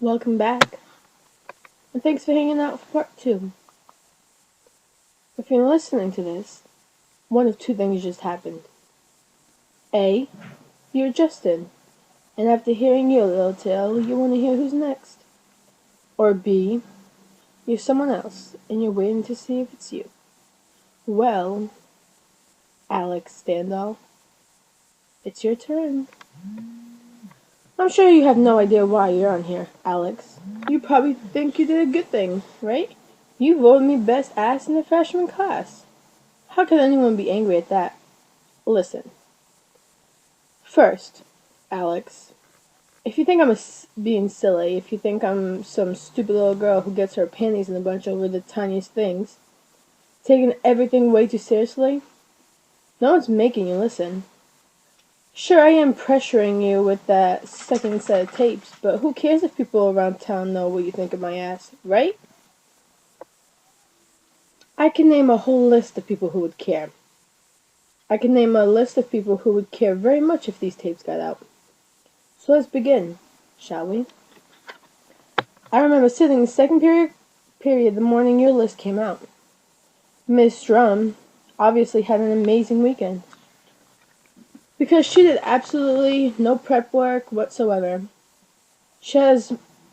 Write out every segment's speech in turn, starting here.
Welcome back, and thanks for hanging out for part 2. If you're listening to this, one of two things just happened. A. You're Justin, and after hearing your little tale, you want to hear who's next. Or B. You're someone else, and you're waiting to see if it's you. Well, Alex Standall, it's your turn. I'm sure you have no idea why you're on here, Alex. You probably think you did a good thing, right? You voted me best ass in the freshman class. How could anyone be angry at that? Listen. First, Alex, if you think I'm being silly, if you think I'm some stupid little girl who gets her panties in a bunch over the tiniest things, taking everything way too seriously, no one's making you listen. Sure, I am pressuring you with that second set of tapes, but who cares if people around town know what you think of my ass, right? I can name a whole list of people who would care. I can name a list of people who would care very much if these tapes got out. So let's begin, shall we? I remember sitting in second period the morning your list came out. Miss Drum obviously had an amazing weekend, because she did absolutely no prep work whatsoever. She has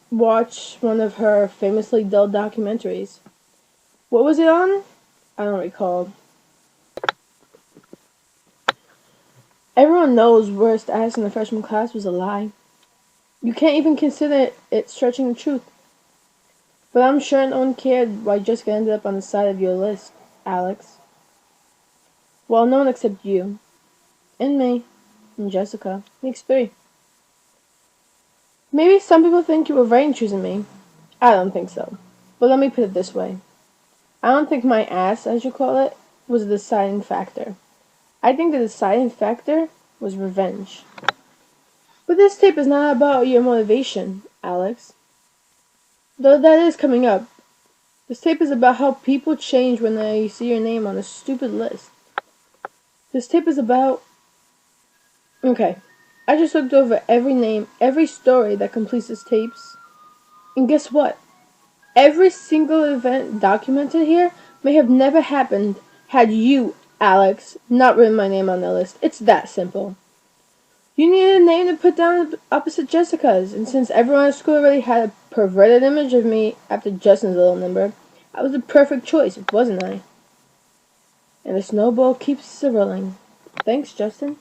watched one of her famously dull documentaries. What was it on? I don't recall. Everyone knows worst ass in the freshman class was a lie. You can't even consider it stretching the truth. But I'm sure no one cared why Jessica ended up on the side of your list, Alex. Well, no one except you, and me, and Jessica. Makes 3. Maybe some people think you were right in choosing me. I don't think so. But let me put it this way. I don't think my ass, as you call it, was a deciding factor. I think the deciding factor was revenge. But this tape is not about your motivation, Alex. Though that is coming up. This tape is about how people change when they see your name on a stupid list. This tape is about... Okay, I just looked over every name, every story that completes this tapes. And guess what? Every single event documented here may have never happened had you, Alex, not written my name on the list. It's that simple. You needed a name to put down opposite Jessica's, and since everyone at school already had a perverted image of me after Justin's little number, I was the perfect choice, wasn't I? And the snowball keeps rolling. Thanks, Justin.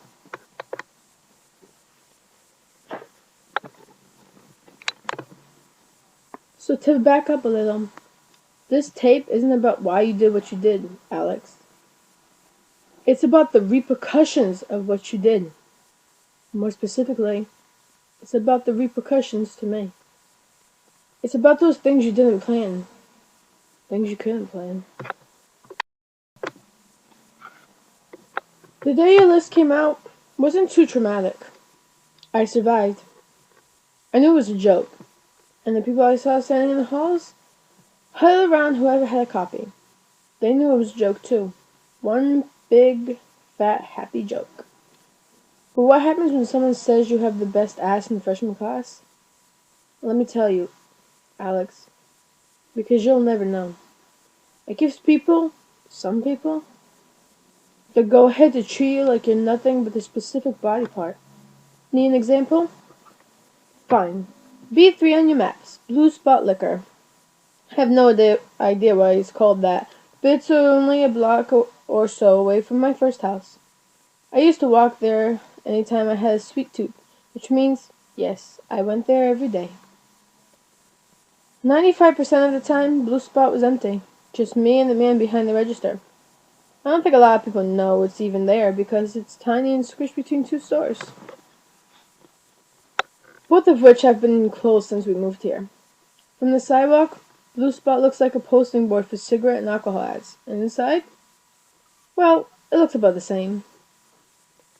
So to back up a little, this tape isn't about why you did what you did, Alex. It's about the repercussions of what you did. More specifically, it's about the repercussions to me. It's about those things you didn't plan. Things you couldn't plan. The day your list came out wasn't too traumatic. I survived. I knew it was a joke, and the people I saw standing in the halls huddled around whoever had a copy. They knew it was a joke too. One big, fat, happy joke. But what happens when someone says you have the best ass in the freshman class? Let me tell you, Alex, because you'll never know. It gives people, some people, the go-ahead to treat you like you're nothing but a specific body part. Need an example? Fine. B3 on your maps. Blue spot liquor. I have no idea why it's called that, but it's only a block or so away from my first house. I used to walk there anytime I had a sweet tooth, which means, yes, I went there every day. 95% of the time, Blue Spot was empty. Just me and the man behind the register. I don't think a lot of people know it's even there because it's tiny and squished between 2 stores. Both of which have been closed since we moved here. From the sidewalk, Blue Spot looks like a posting board for cigarette and alcohol ads. And inside? Well, it looks about the same.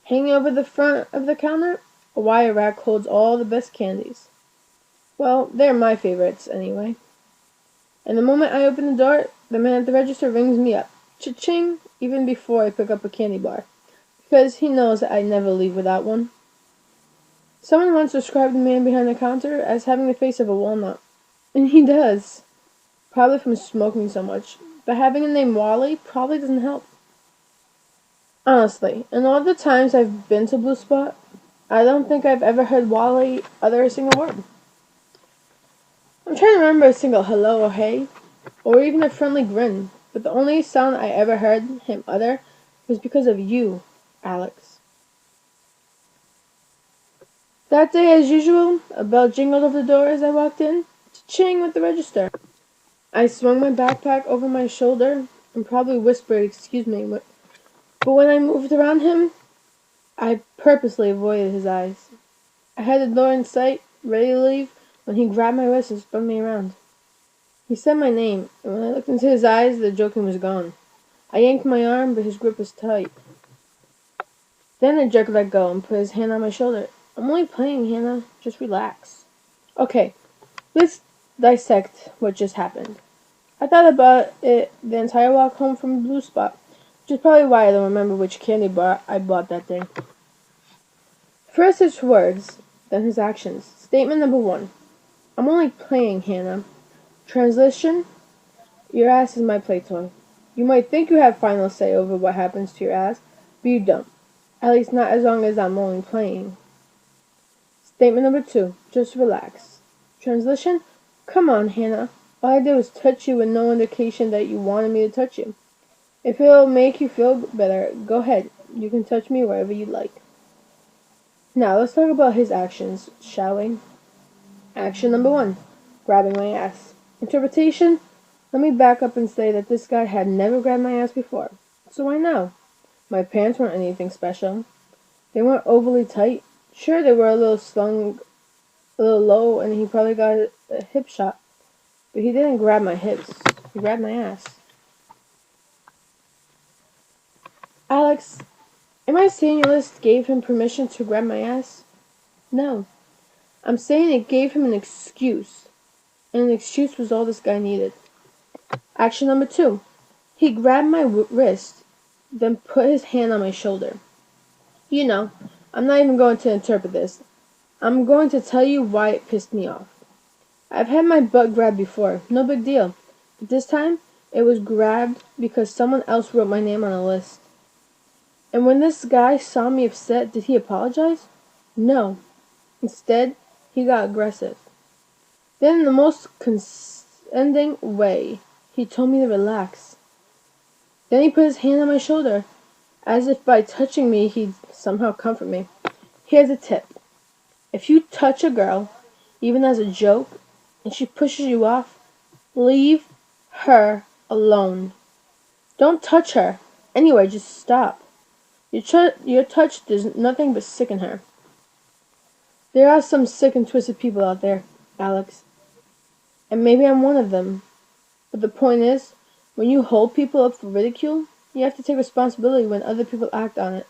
Hanging over the front of the counter, a wire rack holds all the best candies. Well, they're my favorites, anyway. And the moment I open the door, the man at the register rings me up. Cha-ching! Even before I pick up a candy bar. Because he knows that I never leave without one. Someone once described the man behind the counter as having the face of a walnut. And he does. Probably from smoking so much. But having the name Wally probably doesn't help. Honestly, in all the times I've been to Blue Spot, I don't think I've ever heard Wally utter a single word. I'm trying to remember a single hello or hey, or even a friendly grin, but the only sound I ever heard him utter was because of you, Alex. That day, as usual, a bell jingled over the door as I walked in, cha-ching with the register. I swung my backpack over my shoulder and probably whispered, "Excuse me," but when I moved around him, I purposely avoided his eyes. I had the door in sight, ready to leave, when he grabbed my wrist and spun me around. He said my name, and when I looked into his eyes, the joking was gone. I yanked my arm, but his grip was tight. Then the jerk let go and put his hand on my shoulder. "I'm only playing, Hannah. Just relax." Okay, let's dissect what just happened. I thought about it the entire walk home from Blue Spot, which is probably why I don't remember which candy bar I bought that day. First his words, then his actions. Statement number 1. I'm only playing, Hannah. Translation: your ass is my play toy. You might think you have final say over what happens to your ass, but you don't. At least not as long as I'm only playing. Statement number 2. Just relax. Translation: come on, Hannah. All I did was touch you with no indication that you wanted me to touch you. If it'll make you feel better, go ahead. You can touch me wherever you like. Now, let's talk about his actions, shall we? Action number 1. Grabbing my ass. Interpretation: let me back up and say that this guy had never grabbed my ass before. So I know. My pants weren't anything special. They weren't overly tight. Sure, they were a little slung, a little low, and he probably got a hip shot. But he didn't grab my hips. He grabbed my ass. Alex, am I saying your list gave him permission to grab my ass? No. I'm saying it gave him an excuse. And an excuse was all this guy needed. Action number 2. He grabbed my wrist, then put his hand on my shoulder. You know, I'm not even going to interpret this. I'm going to tell you why it pissed me off. I've had my butt grabbed before, no big deal. But this time, it was grabbed because someone else wrote my name on a list. And when this guy saw me upset, did he apologize? No. Instead, he got aggressive. Then in the most condescending way, he told me to relax. Then he put his hand on my shoulder, as if by touching me he'd somehow comfort me. Here's a tip. If you touch a girl, even as a joke, and she pushes you off, leave her alone. Don't touch her. Anyway, just stop. Your touch does nothing but sicken her. There are some sick and twisted people out there, Alex. And maybe I'm one of them. But the point is, when you hold people up for ridicule, you have to take responsibility when other people act on it.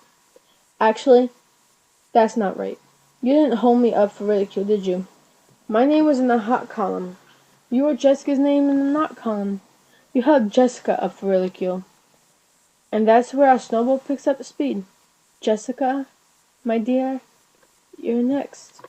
Actually, that's not right. You didn't hold me up for ridicule, did you? My name was in the hot column. You were Jessica's name in the not column. You held Jessica up for ridicule. And that's where our snowball picks up the speed. Jessica, my dear, you're next.